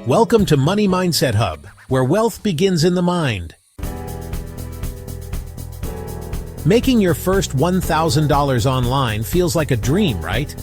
Welcome to Money Mindset Hub, where wealth begins in the mind. Making your first $1,000 online feels like a dream, right?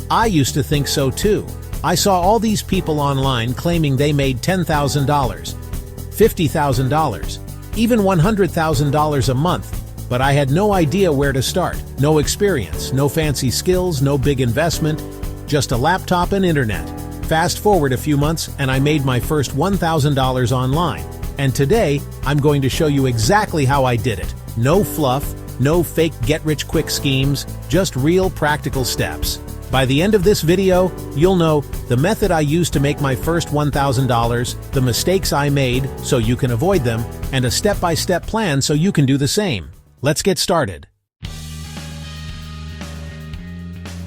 I used to think so too. I saw all these people online claiming they made $10,000, $50,000, even $100,000 a month, but I had no idea where to start. No experience, no fancy skills, no big investment, just a laptop and internet. Fast forward a few months and I made my first $1,000 online. And today, I'm going to show you exactly how I did it. No fluff, no fake get-rich-quick schemes, just real practical steps. By the end of this video, you'll know the method I used to make my first $1,000, the mistakes I made so you can avoid them, and a step-by-step plan so you can do the same. Let's get started.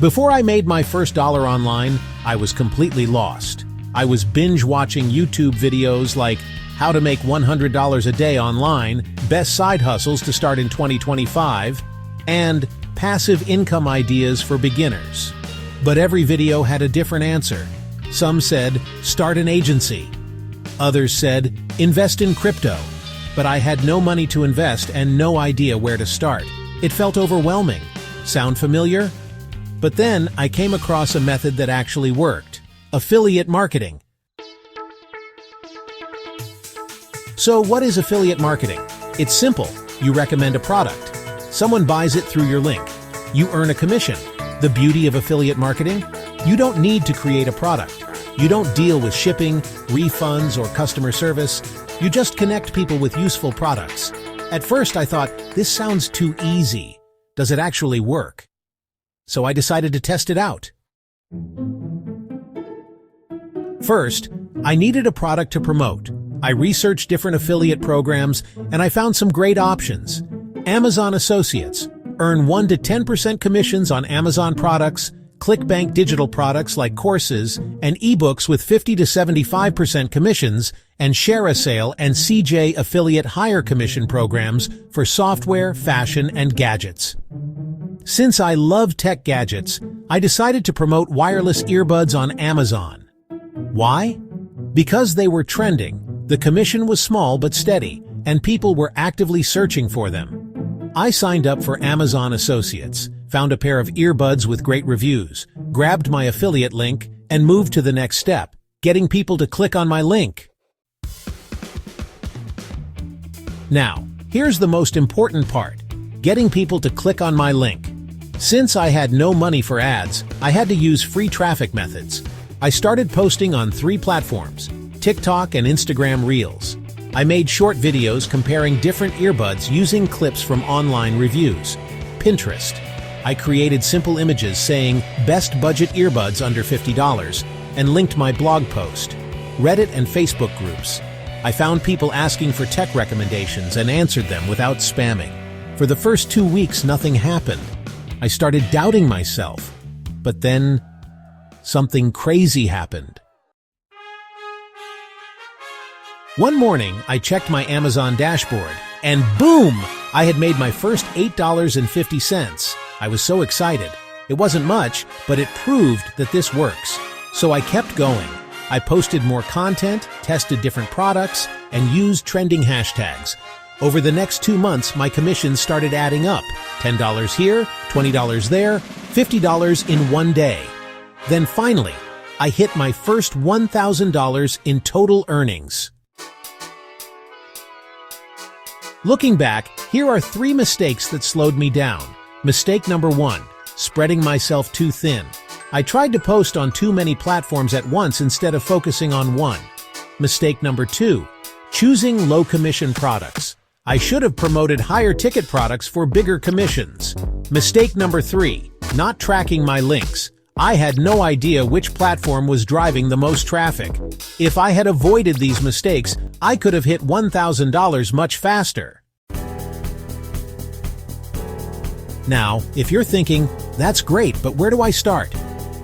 Before I made my first dollar online, I was completely lost. I was binge-watching YouTube videos like how to make $100 a day online, best side hustles to start in 2025, and passive income ideas for beginners. But every video had a different answer. Some said, start an agency. Others said, invest in crypto. But I had no money to invest and no idea where to start. It felt overwhelming. Sound familiar? But then I came across a method that actually worked: affiliate marketing. So what is affiliate marketing? It's simple. You recommend a product. Someone buys it through your link. You earn a commission. The beauty of affiliate marketing? You don't need to create a product. You don't deal with shipping, refunds, or customer service. You just connect people with useful products. At first I thought, this sounds too easy. Does it actually work? So I decided to test it out. First, I needed a product to promote. I researched different affiliate programs, and I found some great options. Amazon Associates. Earn 1 to 10% commissions on Amazon products, ClickBank digital products like courses, and ebooks with 50 to 75% commissions, and ShareASale and CJ affiliate higher commission programs for software, fashion, and gadgets. Since I love tech gadgets, I decided to promote wireless earbuds on Amazon. Why? Because they were trending, the commission was small but steady, and people were actively searching for them. I signed up for Amazon Associates, found a pair of earbuds with great reviews, grabbed my affiliate link, and moved to the next step, getting people to click on my link. Now, here's the most important part: getting people to click on my link. Since I had no money for ads, I had to use free traffic methods. I started posting on 3 platforms: TikTok and Instagram Reels. I made short videos comparing different earbuds using clips from online reviews. Pinterest. I created simple images saying best budget earbuds under $50 and linked my blog post. Reddit and Facebook groups. I found people asking for tech recommendations and answered them without spamming. For the first 2 weeks, nothing happened. I started doubting myself. But then, something crazy happened. One morning, I checked my Amazon dashboard, and boom! I had made my first $8.50. I was so excited. It wasn't much, but it proved that this works. So I kept going. I posted more content, tested different products, and used trending hashtags. Over the next 2 months, my commissions started adding up. $10 here, $20 there, $50 in one day. Then finally, I hit my first $1,000 in total earnings. Looking back, here are 3 mistakes that slowed me down. Mistake number 1, spreading myself too thin. I tried to post on too many platforms at once instead of focusing on one. Mistake number 2, choosing low commission products. I should have promoted higher ticket products for bigger commissions. Mistake number 3, not tracking my links. I had no idea which platform was driving the most traffic. If I had avoided these mistakes, I could have hit $1,000 much faster. Now, if you're thinking, that's great, but where do I start?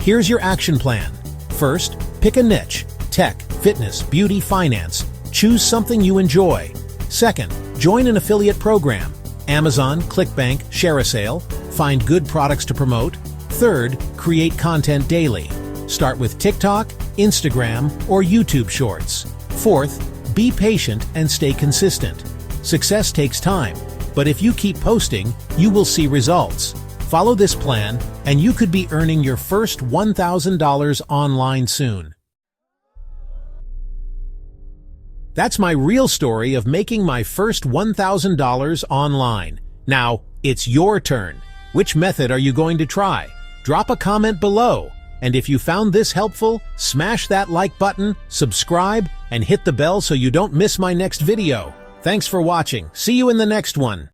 Here's your action plan. First, pick a niche: tech, fitness, beauty, finance. Choose something you enjoy. Second, join an affiliate program: Amazon, ClickBank, ShareASale. Find good products to promote. Third, create content daily. Start with TikTok, Instagram, or YouTube Shorts. Fourth, be patient and stay consistent. Success takes time, but if you keep posting, you will see results. Follow this plan, and you could be earning your first $1,000 online soon. That's my real story of making my first $1,000 online. Now, it's your turn. Which method are you going to try? Drop a comment below. And if you found this helpful, smash that like button, subscribe, and hit the bell so you don't miss my next video. Thanks for watching. See you in the next one.